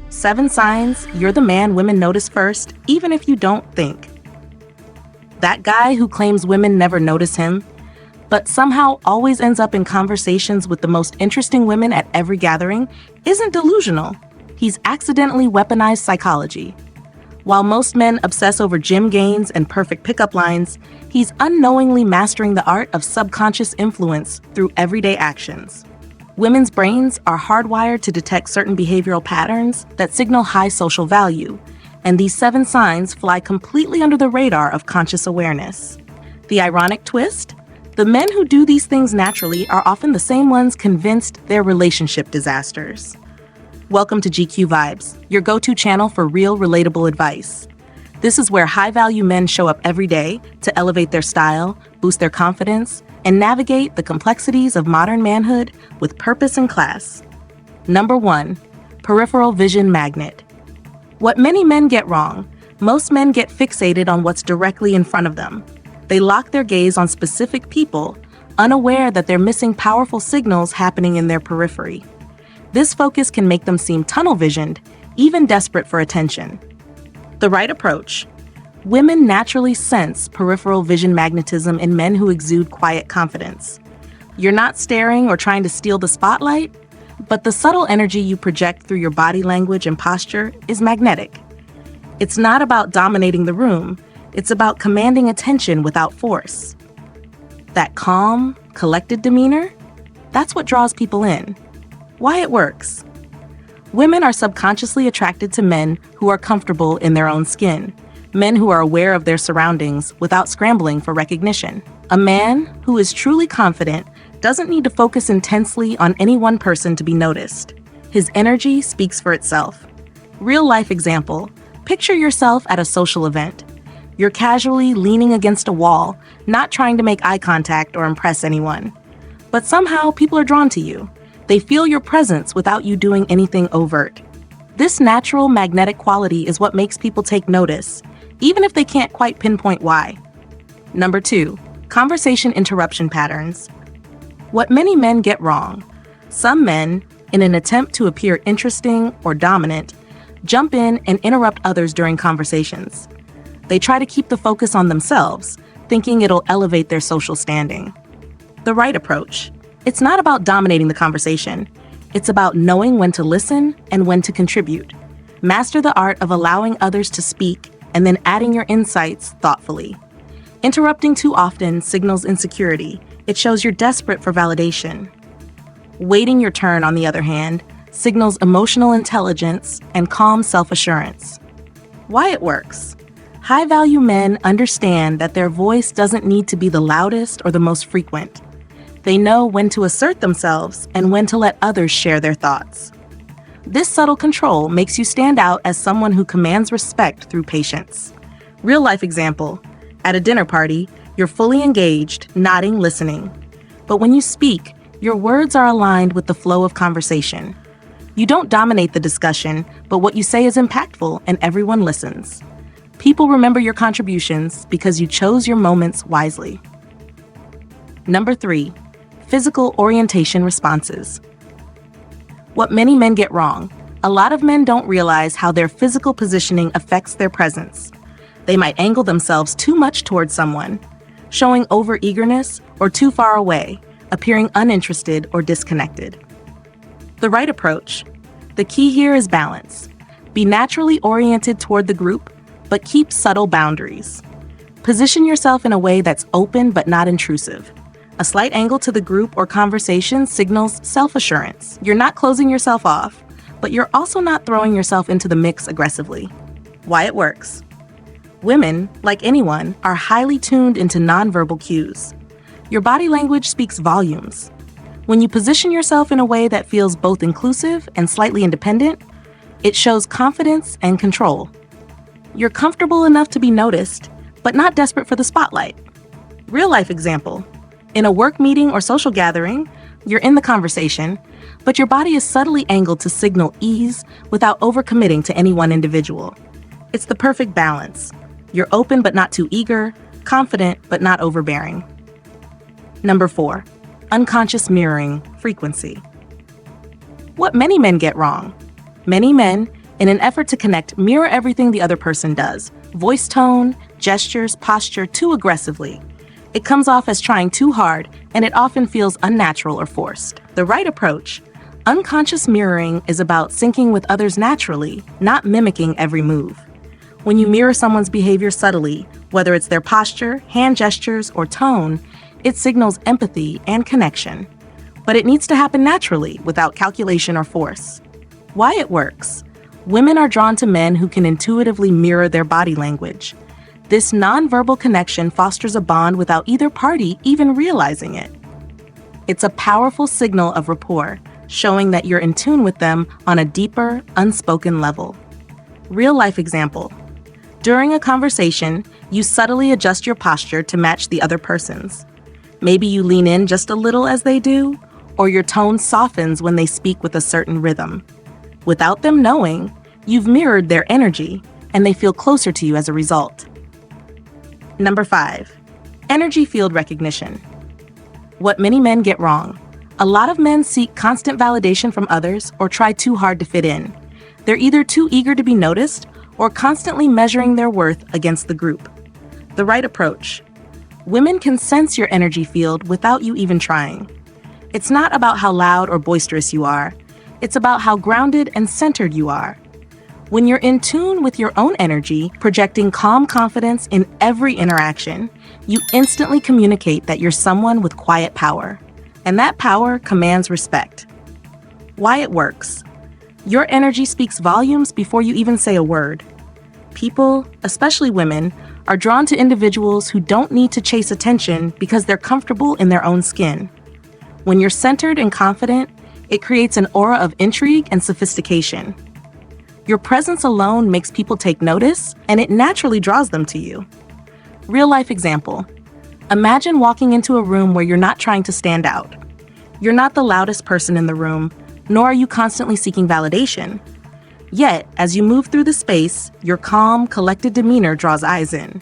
7 signs you're the man women notice first, even if you don't think. That guy who claims women never notice him, but somehow always ends up in conversations with the most interesting women at every gathering, isn't delusional. He's accidentally weaponized psychology. While most men obsess over gym gains and perfect pickup lines, he's unknowingly mastering the art of subconscious influence through everyday actions. Women's brains are hardwired to detect certain behavioral patterns that signal high social value, and these 7 signs fly completely under the radar of conscious awareness. The ironic twist? The men who do these things naturally are often the same ones convinced they're relationship disasters. Welcome to GQ Vibes, your go-to channel for real, relatable advice. This is where high-value men show up every day to elevate their style, boost their confidence, and navigate the complexities of modern manhood with purpose and class. Number 1. Peripheral vision magnet. What many men get wrong, most men get fixated on what's directly in front of them. They lock their gaze on specific people, unaware that they're missing powerful signals happening in their periphery. This focus can make them seem tunnel-visioned, even desperate for attention. The right approach. Women naturally sense peripheral vision magnetism in men who exude quiet confidence. You're not staring or trying to steal the spotlight, but the subtle energy you project through your body language and posture is magnetic. It's not about dominating the room, it's about commanding attention without force. That calm, collected demeanor, that's what draws people in. Why it works. Women are subconsciously attracted to men who are comfortable in their own skin, men who are aware of their surroundings without scrambling for recognition. A man who is truly confident doesn't need to focus intensely on any one person to be noticed. His energy speaks for itself. Real-life example, picture yourself at a social event. You're casually leaning against a wall, not trying to make eye contact or impress anyone. But somehow people are drawn to you. They feel your presence without you doing anything overt. This natural magnetic quality is what makes people take notice, even if they can't quite pinpoint why. Number 2, conversation interruption patterns. What many men get wrong. Some men, in an attempt to appear interesting or dominant, jump in and interrupt others during conversations. They try to keep the focus on themselves, thinking it'll elevate their social standing. The right approach. It's not about dominating the conversation. It's about knowing when to listen and when to contribute. Master the art of allowing others to speak and then adding your insights thoughtfully. Interrupting too often signals insecurity. It shows you're desperate for validation. Waiting your turn, on the other hand, signals emotional intelligence and calm self-assurance. Why it works. High-value men understand that their voice doesn't need to be the loudest or the most frequent. They know when to assert themselves and when to let others share their thoughts. This subtle control makes you stand out as someone who commands respect through patience. Real-life example, at a dinner party, you're fully engaged, nodding, listening. But when you speak, your words are aligned with the flow of conversation. You don't dominate the discussion, but what you say is impactful and everyone listens. People remember your contributions because you chose your moments wisely. Number 3, physical orientation responses. What many men get wrong. A lot of men don't realize how their physical positioning affects their presence. They might angle themselves too much towards someone, showing over-eagerness, or too far away, appearing uninterested or disconnected. The right approach. The key here is balance. Be naturally oriented toward the group, but keep subtle boundaries. Position yourself in a way that's open but not intrusive. A slight angle to the group or conversation signals self-assurance. You're not closing yourself off, but you're also not throwing yourself into the mix aggressively. Why it works. Women, like anyone, are highly tuned into nonverbal cues. Your body language speaks volumes. When you position yourself in a way that feels both inclusive and slightly independent, it shows confidence and control. You're comfortable enough to be noticed, but not desperate for the spotlight. Real-life example. In a work meeting or social gathering, you're in the conversation, but your body is subtly angled to signal ease without overcommitting to any one individual. It's the perfect balance. You're open but not too eager, confident but not overbearing. Number 4, unconscious mirroring frequency. What many men get wrong. Many men, In an effort to connect, mirror everything the other person does. Voice tone, gestures, posture too aggressively. It comes off as trying too hard, and it often feels unnatural or forced. The right approach: unconscious mirroring is about syncing with others naturally, not mimicking every move. When you mirror someone's behavior subtly, whether it's their posture, hand gestures, or tone, it signals empathy and connection. But it needs to happen naturally, without calculation or force. Why it works: women are drawn to men who can intuitively mirror their body language. This nonverbal connection fosters a bond without either party even realizing it. It's a powerful signal of rapport, showing that you're in tune with them on a deeper, unspoken level. Real-life example: during a conversation, you subtly adjust your posture to match the other person's. Maybe you lean in just a little as they do, or your tone softens when they speak with a certain rhythm. Without them knowing, you've mirrored their energy, and they feel closer to you as a result. Number 5. Energy field recognition. What many men get wrong: a lot of men seek constant validation from others or try too hard to fit in. They're either too eager to be noticed or constantly measuring their worth against the group. The right approach: women can sense your energy field without you even trying. It's not about how loud or boisterous you are. It's about how grounded and centered you are. When you're in tune with your own energy, projecting calm confidence in every interaction, you instantly communicate that you're someone with quiet power. And that power commands respect. Why it works: your energy speaks volumes before you even say a word. People, especially women, are drawn to individuals who don't need to chase attention because they're comfortable in their own skin. When you're centered and confident, it creates an aura of intrigue and sophistication. Your presence alone makes people take notice, and it naturally draws them to you. Real-life example: imagine walking into a room where you're not trying to stand out. You're not the loudest person in the room, nor are you constantly seeking validation. Yet, as you move through the space, your calm, collected demeanor draws eyes in.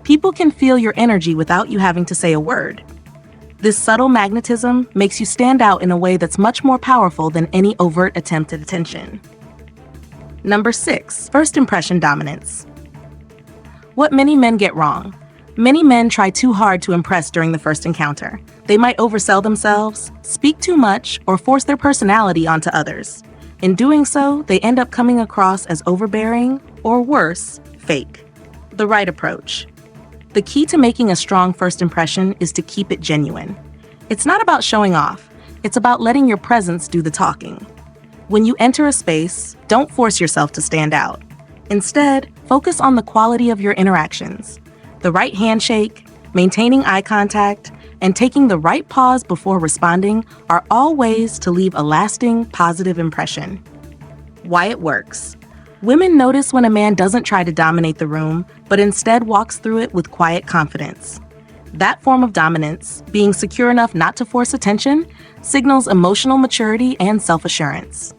People can feel your energy without you having to say a word. This subtle magnetism makes you stand out in a way that's much more powerful than any overt attempt at attention. Number 6. First impression dominance. What many men get wrong: many men try too hard to impress during the first encounter. They might oversell themselves, speak too much, or force their personality onto others. In doing so, they end up coming across as overbearing, or worse, fake. The right approach: the key to making a strong first impression is to keep it genuine. It's not about showing off. It's about letting your presence do the talking. When you enter a space, don't force yourself to stand out. Instead, focus on the quality of your interactions. The right handshake, maintaining eye contact, and taking the right pause before responding are all ways to leave a lasting, positive impression. Why it works: women notice when a man doesn't try to dominate the room, but instead walks through it with quiet confidence. That form of dominance, being secure enough not to force attention, signals emotional maturity and self-assurance.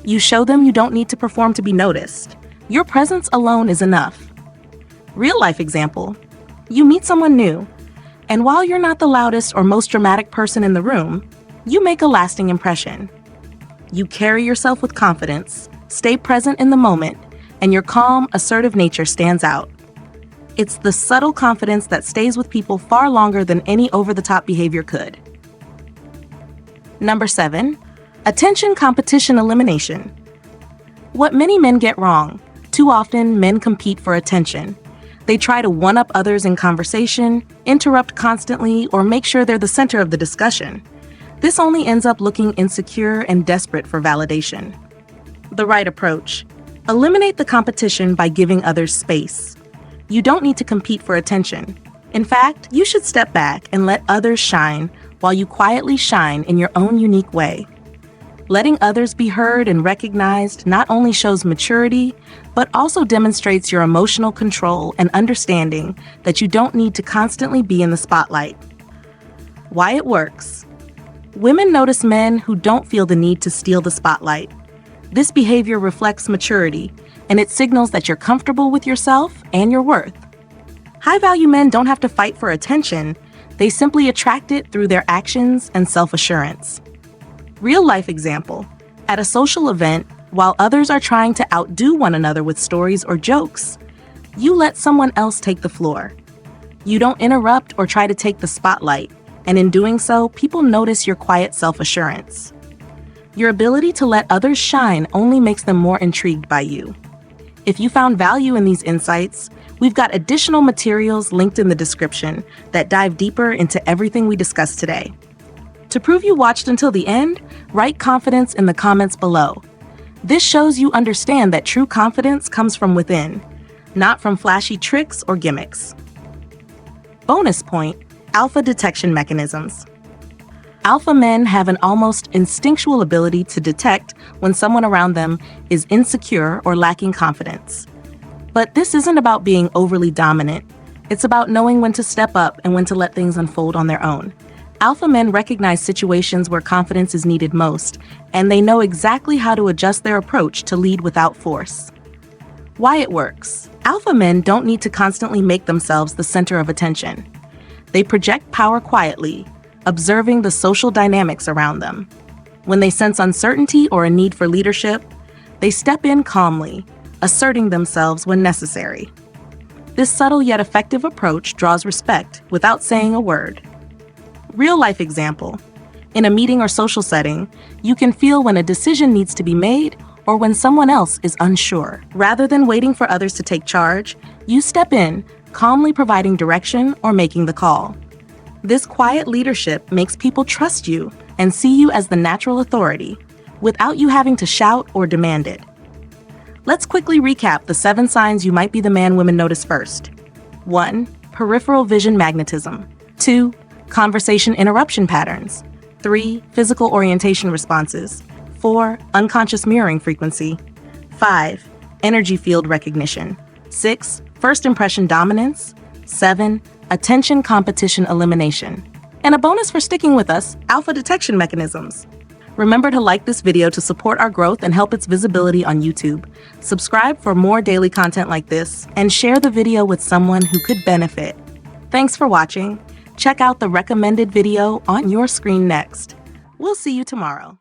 You show them you don't need to perform to be noticed. Your presence alone is enough. Real-life example: you meet someone new, and while you're not the loudest or most dramatic person in the room, you make a lasting impression. You carry yourself with confidence, stay present in the moment, and your calm, assertive nature stands out. It's the subtle confidence that stays with people far longer than any over-the-top behavior could. Number 7. Attention competition elimination. What many men get wrong: too often men compete for attention. They try to one-up others in conversation, interrupt constantly, or make sure they're the center of the discussion. This only ends up looking insecure and desperate for validation. The right approach: eliminate the competition by giving others space. You don't need to compete for attention. In fact, you should step back and let others shine while you quietly shine in your own unique way. Letting others be heard and recognized not only shows maturity, but also demonstrates your emotional control and understanding that you don't need to constantly be in the spotlight. Why it works: women notice men who don't feel the need to steal the spotlight. This behavior reflects maturity, and it signals that you're comfortable with yourself and your worth. High-value men don't have to fight for attention. They simply attract it through their actions and self-assurance. Real-life example: at a social event, While others are trying to outdo one another with stories or jokes, you let someone else take the floor. You don't interrupt or try to take the spotlight, and in doing so, people notice your quiet self-assurance. Your ability to let others shine only makes them more intrigued by you. If you found value in these insights, we've got additional materials linked in the description that dive deeper into everything we discussed today. To prove you watched until the end, write confidence in the comments below. This shows you understand that true confidence comes from within, not from flashy tricks or gimmicks. Bonus point: alpha detection mechanisms. Alpha men have an almost instinctual ability to detect when someone around them is insecure or lacking confidence. But this isn't about being overly dominant. It's about knowing when to step up and when to let things unfold on their own. Alpha men recognize situations where confidence is needed most, and they know exactly how to adjust their approach to lead without force. Why it works. Alpha men don't need to constantly make themselves the center of attention. They project power quietly, observing the social dynamics around them. When they sense uncertainty or a need for leadership, they step in calmly, asserting themselves when necessary. This subtle yet effective approach draws respect without saying a word. Real-life example. In a meeting or social setting, you can feel when a decision needs to be made or when someone else is unsure. Rather than waiting for others to take charge, you step in, calmly providing direction or making the call. This quiet leadership makes people trust you and see you as the natural authority, without you having to shout or demand it. Let's quickly recap the 7 signs you might be the man women notice first. 1. Peripheral vision magnetism. 2. Conversation interruption patterns. 3. Physical orientation responses. 4. Unconscious mirroring frequency. 5. Energy field recognition. 6. First impression dominance. 7. Attention competition elimination. And a bonus for sticking with us, alpha detection mechanisms. Remember to like this video to support our growth and help its visibility on YouTube. Subscribe for more daily content like this, and share the video with someone who could benefit. Thanks for watching. Check out the recommended video on your screen next. We'll see you tomorrow.